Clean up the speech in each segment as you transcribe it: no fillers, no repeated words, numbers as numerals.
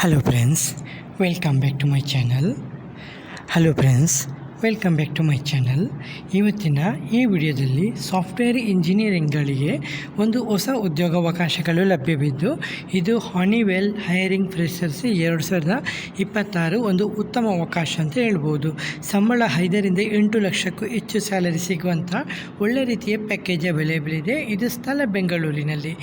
Hello friends, welcome back to my channel. Hello friends, welcome back to my channel. ಇವತ್ತಿನ ಈ ವಿಡಿಯೋದಲ್ಲಿ software ಇಂಜಿನಿಯರಿಂಗ್ಗಳಿಗೆ ಒಂದು ಹೊಸ ಉದ್ಯೋಗಾವಕಾಶಗಳು ಲಭ್ಯವಿದ್ದು, ಇದು ಹಾನಿವೆಲ್ ಹೈರಿಂಗ್ ಫ್ರೆಷರ್ಸ್ 2026 ಒಂದು ಉತ್ತಮ ಅವಕಾಶ ಅಂತ ಹೇಳ್ಬೋದು. ಸಂಬಳ 5ರಿಂದ 8 ಲಕ್ಷಕ್ಕೂ ಹೆಚ್ಚು ಸ್ಯಾಲರಿ ಸಿಗುವಂಥ ಒಳ್ಳೆ ರೀತಿಯ ಪ್ಯಾಕೇಜ್ ಅವೈಲೇಬಲ್ ಇದೆ. ಇದು ಸ್ಥಳ ಬೆಂಗಳೂರಿನಲ್ಲಿ.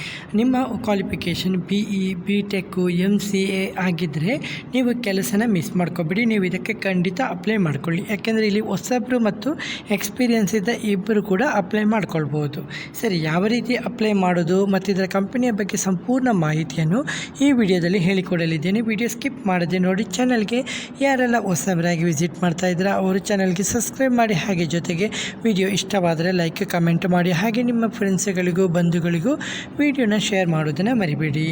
ನಿಮ್ಮ ಕ್ವಾಲಿಫಿಕೇಷನ್ BE BTech MCA ಆಗಿದ್ದರೆ ನೀವು ಕೆಲಸನ ಮಿಸ್ ಮಾಡ್ಕೊಬೇಡಿ. ನೀವು ಇದಕ್ಕೆ ಖಂಡಿತ ಅಪ್ಲೈ ಮಾಡ್ಕೊಳ್ಳಿ. ಯಾಕೆಂದರೆ ಇಲ್ಲಿ ಹೊಸಬ್ರು ಮತ್ತು ಎಕ್ಸ್ಪೀರಿಯನ್ಸ್ ಇದ್ದ ಇಬ್ಬರು ಕೂಡ ಅಪ್ಲೈ ಮಾಡ್ಕೊಳ್ಬೋದು. ಸರಿ, ಯಾವ ರೀತಿ ಅಪ್ಲೈ ಮಾಡೋದು ಮತ್ತು ಇದರ ಕಂಪನಿಯ ಬಗ್ಗೆ ಸಂಪೂರ್ಣ ಮಾಹಿತಿಯನ್ನು ಈ ವಿಡಿಯೋದಲ್ಲಿ ಹೇಳಿಕೊಡಲಿದ್ದೇನೆ. ವಿಡಿಯೋ ಸ್ಕಿಪ್ ಮಾಡದೆ ನೋಡಿ. ಚಾನಲ್ಗೆ ಯಾರೆಲ್ಲ ಹೊಸಬರಾಗಿ ವಿಸಿಟ್ ಮಾಡ್ತಾ ಇದ್ದೀರಾ ಅವರು ಚಾನಲ್ಗೆ ಸಬ್ಸ್ಕ್ರೈಬ್ ಮಾಡಿ. ಹಾಗೆ ಜೊತೆಗೆ ವಿಡಿಯೋ ಇಷ್ಟವಾದರೆ ಲೈಕ್ ಕಮೆಂಟ್ ಮಾಡಿ. ಹಾಗೆ ನಿಮ್ಮ ಫ್ರೆಂಡ್ಸ್ಗಳಿಗೂ ಬಂಧುಗಳಿಗೂ ವಿಡಿಯೋನ ಶೇರ್ ಮಾಡೋದನ್ನು ಮರಿಬೇಡಿ.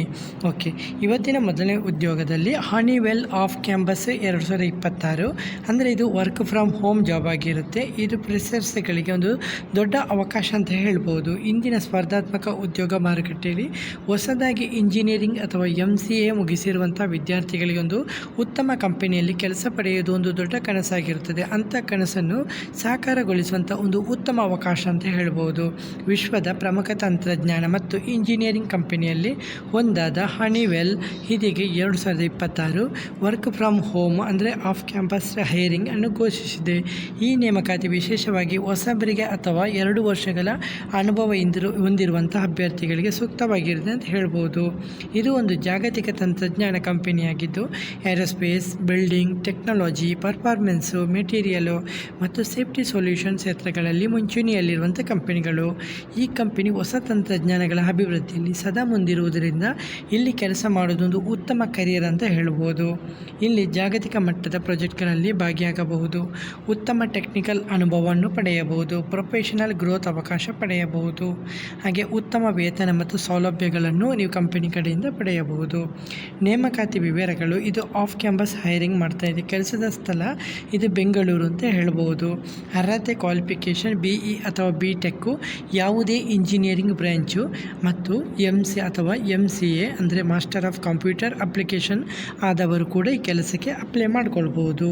ಓಕೆ, ಇವತ್ತಿನ ಮೊದಲನೇ ಉದ್ಯೋಗದಲ್ಲಿ ಹಾನಿವೆಲ್ ಆಫ್ ಕ್ಯಾಂಪಸ್ 2026 ಅಂದರೆ ಇದು ವರ್ಕ್ ಫ್ರಮ್ ಹೋಮ್ ಜಾಬ್ ಆಗಿರುತ್ತೆ. ಇದು ಫ್ರೆಷರ್ಸ್ಗಳಿಗೆ ಒಂದು ದೊಡ್ಡ ಅವಕಾಶ ಅಂತ ಹೇಳ್ಬೋದು. ಇಂದಿನ ಸ್ಪರ್ಧಾತ್ಮಕ ಉದ್ಯೋಗ ಮಾರುಕಟ್ಟೆಯಲ್ಲಿ ಹೊಸದಾಗಿ ಇಂಜಿನಿಯರಿಂಗ್ ಅಥವಾ MCA ಮುಗಿಸಿರುವಂಥ ವಿದ್ಯಾರ್ಥಿಗಳಿಗೆ ಒಂದು ಉತ್ತಮ ಕಂಪನಿಯಲ್ಲಿ ಕೆಲಸ ಪಡೆಯುವುದು ಒಂದು ದೊಡ್ಡ ಕನಸಾಗಿರುತ್ತದೆ. ಅಂಥ ಕನಸನ್ನು ಸಾಕಾರಗೊಳಿಸುವಂಥ ಒಂದು ಉತ್ತಮ ಅವಕಾಶ ಅಂತ ಹೇಳ್ಬೋದು. ವಿಶ್ವದ ಪ್ರಮುಖ ತಂತ್ರಜ್ಞಾನ ಮತ್ತು ಇಂಜಿನಿಯರಿಂಗ್ ಕಂಪನಿಯಲ್ಲಿ ಒಂದಾದ ಹನಿವೆಲ್ ಇದೀಗ 2026 ವರ್ಕ್ ಫ್ರಮ್ ಹೋಮ್ ಅಂದರೆ ಆಫ್ ಕ್ಯಾಂಪಸ್ ಹೈರಿಂಗ್ ಅನ್ನು ಘೋಷಿಸಿದೆ. ಈ ನೇಮಕಾತಿ ವಿಶೇಷವಾಗಿ ಹೊಸಬರಿಗೆ ಅಥವಾ 2 ವರ್ಷಗಳ ಅನುಭವ ಹೊಂದಿರುವಂಥ ಅಭ್ಯರ್ಥಿಗಳಿಗೆ ಸೂಕ್ತವಾಗಿರುತ್ತೆ ಅಂತ ಹೇಳ್ಬೋದು. ಇದು ಒಂದು ಜಾಗತಿಕ ತಂತ್ರಜ್ಞಾನ ಕಂಪನಿಯಾಗಿದ್ದು aerospace, building technology, performance, material ಮತ್ತು ಸೇಫ್ಟಿ ಸೊಲ್ಯೂಷನ್ ಕ್ಷೇತ್ರಗಳಲ್ಲಿ ಮುಂಚೂಣಿಯಲ್ಲಿರುವಂಥ ಕಂಪನಿಗಳು. ಈ ಕಂಪನಿ ಹೊಸ ತಂತ್ರಜ್ಞಾನಗಳ ಅಭಿವೃದ್ಧಿಯಲ್ಲಿ ಸದಾ ಮುಂದಿರುವುದರಿಂದ ಇಲ್ಲಿ ಕೆಲಸ ಮಾಡೋದೊಂದು ಉತ್ತಮ ಕರಿಯರ್ ಅಂತ ಹೇಳ್ಬೋದು. ಇಲ್ಲಿ ಜಾಗತಿಕ ಮಟ್ಟದ ಪ್ರಾಜೆಕ್ಟ್ಗಳಲ್ಲಿ ಭಾಗಿಯಾಗಬಹುದು, ಉತ್ತಮ ಟೆಕ್ನಿಕಲ್ ಅನುಭವವನ್ನು ಪಡೆಯಬಹುದು, ಪ್ರೊಫೆಷನಲ್ ಗ್ರೋತ್ ಅವಕಾಶ ಪಡೆಯಬಹುದು, ಹಾಗೆ ಉತ್ತಮ ವೇತನ ಮತ್ತು ಸೌಲಭ್ಯಗಳನ್ನು ನೀವು ಕಂಪನಿ ಕಡೆಯಿಂದ ಪಡೆಯಬಹುದು. ನೇಮಕಾತಿ ವಿವರಗಳು: ಇದು ಆಫ್ ಕ್ಯಾಂಪಸ್ ಹೈರಿಂಗ್ ಮಾಡ್ತಾ ಇದೆ. ಕೆಲಸದ ಸ್ಥಳ ಇದು ಬೆಂಗಳೂರು ಅಂತ ಹೇಳ್ಬೋದು. ಅರ್ಹತೆ ಕ್ವಾಲಿಫಿಕೇಷನ್ BE ಅಥವಾ BTech, ಯಾವುದೇ ಇಂಜಿನಿಯರಿಂಗ್ ಬ್ರ್ಯಾಂಚು ಮತ್ತು MC ಅಥವಾ MCA ಅಂದರೆ ಮಾಸ್ಟರ್ ಆಫ್ ಕಂಪ್ಯೂಟರ್ ಅಪ್ಲಿಕೇಶನ್ ಆದವರು ಕೂಡ ಈ ಕೆಲಸಕ್ಕೆ ಅಪ್ಲೈ ಮಾಡ್ಕೊಳ್ಬೋದು.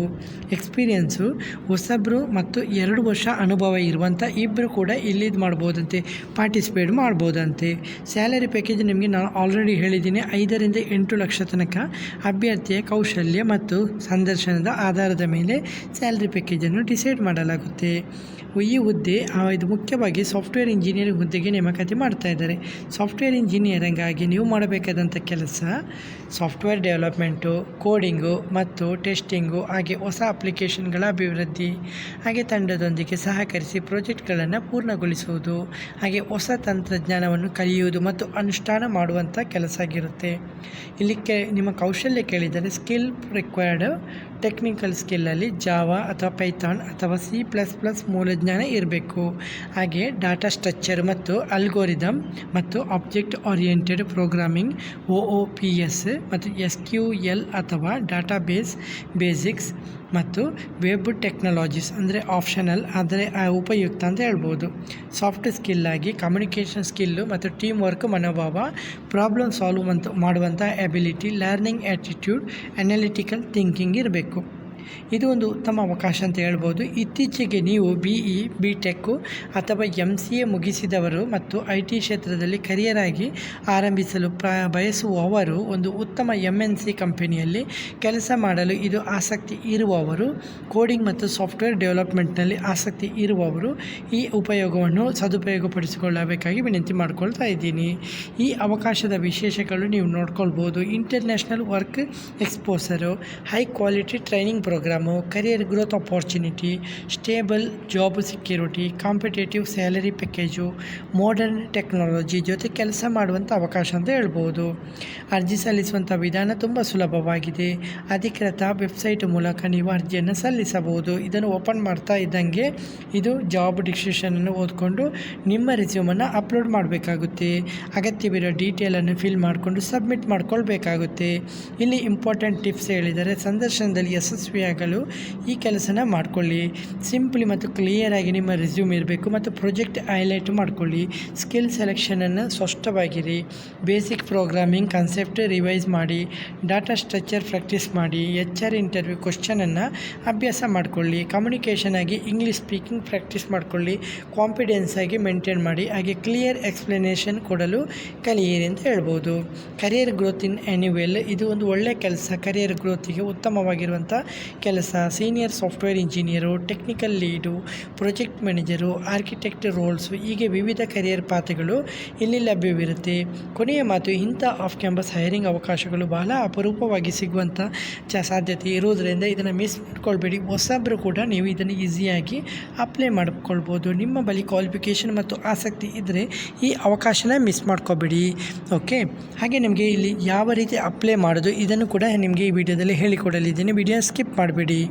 ಎಕ್ಸ್ಪೀರಿಯೆನ್ಸು ಹೊಸಬ್ರು ಮತ್ತು 2 ವರ್ಷ ಅನುಭವ ಇರುವಂಥ ಇಬ್ಬರು ಕೂಡ ಇಲ್ಲಿ ಮಾಡ್ಬೋದಂತೆ, ಪಾರ್ಟಿಸಿಪೇಟ್ ಮಾಡ್ಬೋದಂತೆ. ಸ್ಯಾಲರಿ ಪ್ಯಾಕೇಜ್ ನಿಮಗೆ ನಾನು ಆಲ್ರೆಡಿ ಹೇಳಿದ್ದೀನಿ, 5ರಿಂದ 8 ಲಕ್ಷ ತನಕ ಅಭ್ಯರ್ಥಿಯ ಕೌಶಲ್ಯ ಮತ್ತು ಸಂದರ್ಶನದ ಆಧಾರದ ಮೇಲೆ ಸ್ಯಾಲರಿ ಪ್ಯಾಕೇಜನ್ನು ಡಿಸೈಡ್ ಮಾಡಲಾಗುತ್ತೆ. ಈ ಹುದ್ದೆ ಇದು ಮುಖ್ಯವಾಗಿ ಸಾಫ್ಟ್ವೇರ್ ಇಂಜಿನಿಯರಿಂಗ್ ಹುದ್ದೆಗೆ ನೇಮಕಾತಿ ಮಾಡ್ತಾ ಇದ್ದಾರೆ. ಸಾಫ್ಟ್ವೇರ್ ಇಂಜಿನಿಯರಿಂಗ್ ಆಗಿ ನೀವು ಮಾಡಬೇಕಾದಂಥ ಕೆಲಸ ಸಾಫ್ಟ್ವೇರ್ ಡೆವಲಪ್ಮೆಂಟು, ಕೋಡಿಂಗು ಮತ್ತು ಟೆಸ್ಟಿಂಗು, ಹಾಗೆ ಹೊಸ ಅಪ್ಲಿಕೇಶನ್ಗಳ ಅಭಿವೃದ್ಧಿ, ಹಾಗೆ ತಂಡದೊಂದಿಗೆ ಸಹಕರಿಸಿ ಪ್ರಾಜೆಕ್ಟ್ಗಳನ್ನು ಪೂರ್ಣಗೊಳಿಸುವುದು, ಹಾಗೆ ಹೊಸ ತಂತ್ರಜ್ಞಾನವನ್ನು ಕಲಿಯುವುದು ಮತ್ತು ಅನುಷ್ಠಾನ ಮಾಡುವಂಥ ಕೆಲಸ ಆಗಿರುತ್ತೆ. ಇಲ್ಲಿ ನಿಮ್ಮ ಕೌಶಲ್ಯ ಕೇಳಿದರೆ ಸ್ಕಿಲ್ ರಿಕ್ವೈರ್ಡ್ ಟೆಕ್ನಿಕಲ್ ಸ್ಕಿಲ್ಲಲ್ಲಿ ಜಾವಾ ಅಥವಾ ಪೈಥಾನ್ ಅಥವಾ C++ ಮೂಲಜ್ಞಾನ ಇರಬೇಕು. ಹಾಗೆ ಡಾಟಾ ಸ್ಟ್ರಕ್ಚರ್ ಮತ್ತು ಅಲ್ಗೋರಿದಮ್ ಮತ್ತು ಆಬ್ಜೆಕ್ಟ್ ಓರಿಯೆಂಟೆಡ್ ಪ್ರೋಗ್ರಾಮಿಂಗ್ OOPS ಮತ್ತು SQL ಅಥವಾ ಡಾಟಾಬೇಸ್ ಬೇಸಿಕ್ಸ್ ಮತ್ತು ವೆಬ್ ಟೆಕ್ನಾಲಜೀಸ್ ಅಂದರೆ ಆಪ್ಷನಲ್ ಆದರೆ ಉಪಯುಕ್ತ ಅಂತ ಹೇಳ್ಬೋದು. ಸಾಫ್ಟ್ ಸ್ಕಿಲ್ಲಾಗಿ ಕಮ್ಯುನಿಕೇಷನ್ ಸ್ಕಿಲ್ಲು ಮತ್ತು ಟೀಮ್ ವರ್ಕ್ ಮನೋಭಾವ, ಪ್ರಾಬ್ಲಮ್ ಸಾಲ್ವ್ ಮಾಡುವಂಥ ability, learning attitude, analytical thinking ಇರಬೇಕು. ಇದು ಒಂದು ಉತ್ತಮ ಅವಕಾಶ ಅಂತ ಹೇಳ್ಬೋದು. ಇತ್ತೀಚೆಗೆ ನೀವು BE BTech ಅಥವಾ MCA ಮುಗಿಸಿದವರು ಮತ್ತು IT ಕ್ಷೇತ್ರದಲ್ಲಿ ಕರಿಯರ್ ಆಗಿ ಆರಂಭಿಸಲು ಬಯಸುವವರು ಒಂದು ಉತ್ತಮ MNC ಕಂಪನಿಯಲ್ಲಿ ಕೆಲಸ ಮಾಡಲು ಇದು ಆಸಕ್ತಿ ಇರುವವರು, ಕೋಡಿಂಗ್ ಮತ್ತು ಸಾಫ್ಟ್ವೇರ್ ಡೆವಲಪ್ಮೆಂಟ್ನಲ್ಲಿ ಆಸಕ್ತಿ ಇರುವವರು ಈ ಉಪಯೋಗವನ್ನು ಸದುಪಯೋಗಪಡಿಸಿಕೊಳ್ಳಬೇಕಾಗಿ ವಿನಂತಿ ಮಾಡ್ಕೊಳ್ತಾ ಇದ್ದೀನಿ. ಈ ಅವಕಾಶದ ವಿಶೇಷಗಳು ನೀವು ನೋಡ್ಕೊಳ್ಬೋದು. International work exposure, high quality training program, career growth opportunity, stable job security, competitive salary package, modern technology ಜೊತೆ ಕೆಲಸ ಮಾಡುವಂಥ ಅವಕಾಶ ಅಂತ ಹೇಳ್ಬೋದು. ಅರ್ಜಿ ಸಲ್ಲಿಸುವಂಥ ವಿಧಾನ ತುಂಬ ಸುಲಭವಾಗಿದೆ. ಅಧಿಕೃತ ವೆಬ್ಸೈಟ್ ಮೂಲಕ ನೀವು ಅರ್ಜಿಯನ್ನು ಸಲ್ಲಿಸಬಹುದು. ಇದನ್ನು ಓಪನ್ ಮಾಡ್ತಾ ಇದ್ದಂಗೆ ಇದು ಜಾಬ್ ಡಿಸ್ಕ್ರಿಪ್ಷನನ್ನು ಓದ್ಕೊಂಡು ನಿಮ್ಮ ರೆಸ್ಯೂಮನ್ನು ಅಪ್ಲೋಡ್ ಮಾಡಬೇಕಾಗುತ್ತೆ. ಅಗತ್ಯವಿರೋ ಡೀಟೇಲನ್ನು ಫಿಲ್ ಮಾಡಿಕೊಂಡು ಸಬ್ಮಿಟ್ ಮಾಡ್ಕೊಳ್ಬೇಕಾಗುತ್ತೆ. ಇಲ್ಲಿ ಇಂಪಾರ್ಟೆಂಟ್ ಟಿಪ್ಸ್ ಹೇಳಿದರೆ, ಸಂದರ್ಶನದಲ್ಲಿ ಯಶಸ್ವಿಯಾಗಿ ಆಗಲು ಈ ಕೆಲಸನ ಮಾಡಿಕೊಳ್ಳಿ. ಸಿಂಪ್ಲಿ ಮತ್ತು ಕ್ಲಿಯರಾಗಿ ನಿಮ್ಮ ರೆಸ್ಯೂಮ್ ಇರಬೇಕು ಮತ್ತು ಪ್ರೊಜೆಕ್ಟ್ ಹೈಲೈಟ್ ಮಾಡಿಕೊಳ್ಳಿ. ಸ್ಕಿಲ್ ಸೆಲೆಕ್ಷನನ್ನು ಸ್ಪಷ್ಟವಾಗಿರಿ. ಬೇಸಿಕ್ ಪ್ರೋಗ್ರಾಮಿಂಗ್ ಕಾನ್ಸೆಪ್ಟ್ ರಿವೈಸ್ ಮಾಡಿ. ಡಾಟಾ ಸ್ಟ್ರಕ್ಚರ್ ಪ್ರಾಕ್ಟೀಸ್ ಮಾಡಿ. HR ಇಂಟರ್ವ್ಯೂ ಕ್ವಶನನ್ನು ಅಭ್ಯಾಸ ಮಾಡಿಕೊಳ್ಳಿ. ಕಮ್ಯುನಿಕೇಷನ್ ಆಗಿ ಇಂಗ್ಲೀಷ್ ಸ್ಪೀಕಿಂಗ್ ಪ್ರಾಕ್ಟೀಸ್ ಮಾಡಿಕೊಳ್ಳಿ. ಕಾನ್ಫಿಡೆನ್ಸ್ ಆಗಿ ಮೇಂಟೈನ್ ಮಾಡಿ. ಹಾಗೆ ಕ್ಲಿಯರ್ ಎಕ್ಸ್ಪ್ಲನೇಷನ್ ಕೊಡಲು ಕಲಿಯಿರಿ ಅಂತ ಹೇಳ್ಬೋದು. ಕರಿಯರ್ ಗ್ರೋತ್ ಇನ್ ಎನಿವೆಲ್ ಇದು ಒಂದು ಒಳ್ಳೆಯ ಕೆಲಸ. ಕರಿಯರ್ ಗ್ರೋತಿಗೆ ಉತ್ತಮವಾಗಿರುವಂಥ ಕೆಲಸ. Senior software engineer, technical lead, project manager, architect roles, ಹೀಗೆ ವಿವಿಧ ಕರಿಯರ್ ಪಾತ್ರಗಳು ಇಲ್ಲಿ ಲಭ್ಯವಿರುತ್ತೆ. ಕೊನೆಯ ಮಾತು, ಇಂಥ ಆಫ್ ಕ್ಯಾಂಪಸ್ ಹೈರಿಂಗ್ ಅವಕಾಶಗಳು ಬಹಳ ಅಪರೂಪವಾಗಿ ಸಿಗುವಂಥ ಸಾಧ್ಯತೆ ಇರುವುದರಿಂದ ಇದನ್ನು ಮಿಸ್ ಮಾಡ್ಕೊಳ್ಬೇಡಿ. ಹೊಸಬ್ರು ಕೂಡ ನೀವು ಇದನ್ನು ಈಸಿಯಾಗಿ ಅಪ್ಲೈ ಮಾಡ್ಕೊಳ್ಬೋದು. ನಿಮ್ಮ ಬಳಿ ಕ್ವಾಲಿಫಿಕೇಷನ್ ಮತ್ತು ಆಸಕ್ತಿ ಇದ್ದರೆ ಈ ಅವಕಾಶನ ಮಿಸ್ ಮಾಡ್ಕೋಬೇಡಿ. ಓಕೆ, ಹಾಗೆ ನಿಮಗೆ ಇಲ್ಲಿ ಯಾವ ರೀತಿ ಅಪ್ಲೈ ಮಾಡೋದು ಇದನ್ನು ಕೂಡ ನಿಮಗೆ ಈ ವಿಡಿಯೋದಲ್ಲಿ ಹೇಳಿಕೊಡಲಿದ್ದೀನಿ. ವಿಡಿಯೋ ಸ್ಕಿಪ್ ಮಾಡಬೇಡಿ.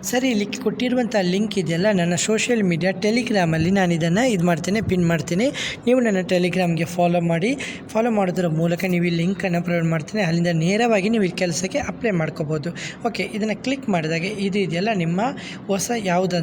ಸರಿ, ಇಲ್ಲಿ ಕೊಟ್ಟಿರುವಂಥ ಲಿಂಕ್ ಇದೆಯಲ್ಲ, ನನ್ನ ಸೋಷಿಯಲ್ ಮೀಡಿಯಾ ಟೆಲಿಗ್ರಾಮಲ್ಲಿ ನಾನು ಇದನ್ನು ಪಿನ್ ಮಾಡ್ತೀನಿ. ನೀವು ನನ್ನ ಟೆಲಿಗ್ರಾಮ್ಗೆ ಫಾಲೋ ಮಾಡಿ. ಫಾಲೋ ಮಾಡೋದ್ರ ಮೂಲಕ ನೀವು ಈ ಲಿಂಕನ್ನು ಪ್ರೊವೈಡ್ ಮಾಡ್ತೀನಿ. ಅಲ್ಲಿಂದ ನೇರವಾಗಿ ನೀವು ಈ ಕೆಲಸಕ್ಕೆ ಅಪ್ಲೈ ಮಾಡ್ಕೋಬೋದು. ಓಕೆ, ಇದನ್ನು ಕ್ಲಿಕ್ ಮಾಡಿದಾಗ ಇದು ಇದೆಯಲ್ಲ, ನಿಮ್ಮ ಹೊಸ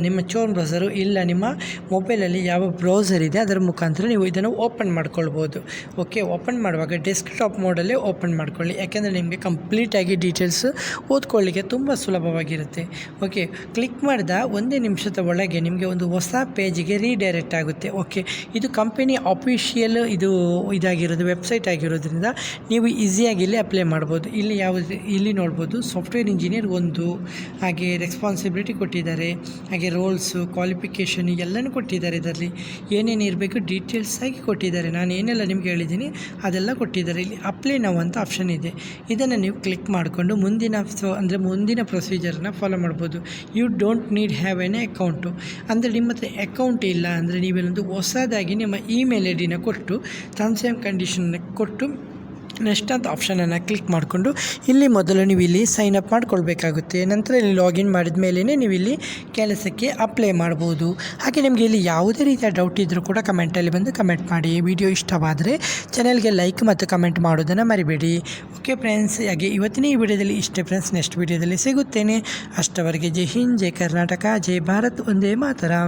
ನಿಮ್ಮ ಚೋನ್ ಬ್ರೌಸರು ಇಲ್ಲ ನಿಮ್ಮ ಮೊಬೈಲಲ್ಲಿ ಯಾವ ಬ್ರೌಸರ್ ಇದೆ ಅದರ ಮುಖಾಂತರ ನೀವು ಇದನ್ನು ಓಪನ್ ಮಾಡ್ಕೊಳ್ಬೋದು. ಓಕೆ, ಓಪನ್ ಮಾಡುವಾಗ ಡೆಸ್ಕ್ಟಾಪ್ ಮೋಡಲ್ಲೇ ಓಪನ್ ಮಾಡ್ಕೊಳ್ಳಿ. ಯಾಕೆಂದರೆ ನಿಮಗೆ ಕಂಪ್ಲೀಟಾಗಿ ಡೀಟೇಲ್ಸ್ ಓದ್ಕೊಳ್ಳಿಕ್ಕೆ ತುಂಬ ಸುಲಭವಾಗಿರುತ್ತೆ. ಓಕೆ, ಕ್ಲಿಕ್ ಮಾಡಿದ 1 ನಿಮಿಷದ ಒಳಗೆ ನಿಮಗೆ ಒಂದು ಹೊಸ ಪೇಜಿಗೆ ರೀಡೈರೆಕ್ಟ್ ಆಗುತ್ತೆ. ಓಕೆ, ಇದು ಕಂಪನಿ ಅಫಿಷಿಯಲ್ ಇದಾಗಿರೋದು, ವೆಬ್ಸೈಟ್ ಆಗಿರೋದ್ರಿಂದ ನೀವು ಈಸಿಯಾಗಿ ಇಲ್ಲಿ ಅಪ್ಲೈ ಮಾಡ್ಬೋದು. ಇಲ್ಲಿ ನೋಡ್ಬೋದು ಸಾಫ್ಟ್ವೇರ್ ಇಂಜಿನಿಯರ್ 1, ಹಾಗೆ ರೆಸ್ಪಾನ್ಸಿಬಿಲಿಟಿ ಕೊಟ್ಟಿದ್ದಾರೆ, ಹಾಗೆ ರೋಲ್ಸು, ಕ್ವಾಲಿಫಿಕೇಷನ್ ಎಲ್ಲನೂ ಕೊಟ್ಟಿದ್ದಾರೆ. ಇದರಲ್ಲಿ ಏನೇನು ಇರಬೇಕು ಡೀಟೇಲ್ಸ್ ಆಗಿ ಕೊಟ್ಟಿದ್ದಾರೆ. ನಾನು ಏನೆಲ್ಲ ನಿಮ್ಗೆ ಹೇಳಿದ್ದೀನಿ ಅದೆಲ್ಲ ಕೊಟ್ಟಿದ್ದಾರೆ. ಇಲ್ಲಿ ಅಪ್ಲೈ ನಾವು ಅಂತ ಆಪ್ಷನ್ ಇದೆ. ಇದನ್ನು ನೀವು ಕ್ಲಿಕ್ ಮಾಡಿಕೊಂಡು ಮುಂದಿನ ಪ್ರೊಸೀಜರ್ನ ಫಾಲೋ ಮಾಡ್ಬೋದು. You don't need have an account ಅಂದರೆ ನಿಮ್ಮ ಹತ್ರ ಅಕೌಂಟ್ ಇಲ್ಲ ಅಂದರೆ ನೀವೆಲ್ಲೊಂದು ಹೊಸದಾಗಿ ನಿಮ್ಮ ಇಮೇಲ್ ಐ ಡಿನ ಕೊಟ್ಟು ಟರ್ಮ್ಸ್ ಆ್ಯಂಡ್ ಕಂಡೀಷನ್ನ ಕೊಟ್ಟು ನೆಕ್ಸ್ಟ್ ಅಂತ ಆಪ್ಷನನ್ನು ಕ್ಲಿಕ್ ಮಾಡಿಕೊಂಡು ಇಲ್ಲಿ ಮೊದಲು ನೀವು ಇಲ್ಲಿ ಸೈನ್ ಅಪ್ ಮಾಡ್ಕೊಳ್ಬೇಕಾಗುತ್ತೆ. ನಂತರ ಇಲ್ಲಿ ಲಾಗಿನ್ ಮಾಡಿದ ಮೇಲೇ ನೀವು ಇಲ್ಲಿ ಕೆಲಸಕ್ಕೆ ಅಪ್ಲೈ ಮಾಡ್ಬೋದು. ಹಾಗೆ ನಿಮಗೆ ಇಲ್ಲಿ ಯಾವುದೇ ರೀತಿಯ ಡೌಟ್ ಇದ್ದರೂ ಕೂಡ ಕಮೆಂಟಲ್ಲಿ ಬಂದು ಕಮೆಂಟ್ ಮಾಡಿ. ವಿಡಿಯೋ ಇಷ್ಟವಾದರೆ ಚಾನೆಲ್ಗೆ ಲೈಕ್ ಮತ್ತು ಕಮೆಂಟ್ ಮಾಡೋದನ್ನು ಮರಿಬೇಡಿ. ಓಕೆ ಫ್ರೆಂಡ್ಸ್, ಹಾಗೆ ಇವತ್ತಿನ ಈ ವಿಡಿಯೋದಲ್ಲಿ ಇಷ್ಟೇ ಫ್ರೆಂಡ್ಸ್. ನೆಕ್ಸ್ಟ್ ವಿಡಿಯೋದಲ್ಲಿ ಸಿಗುತ್ತೇನೆ. ಅಷ್ಟವರೆಗೆ ಜೈ ಹಿಂದ್, ಜೈ ಕರ್ನಾಟಕ, ಜೈ ಭಾರತ್, ಒಂದೇ ಮಾತರಂ.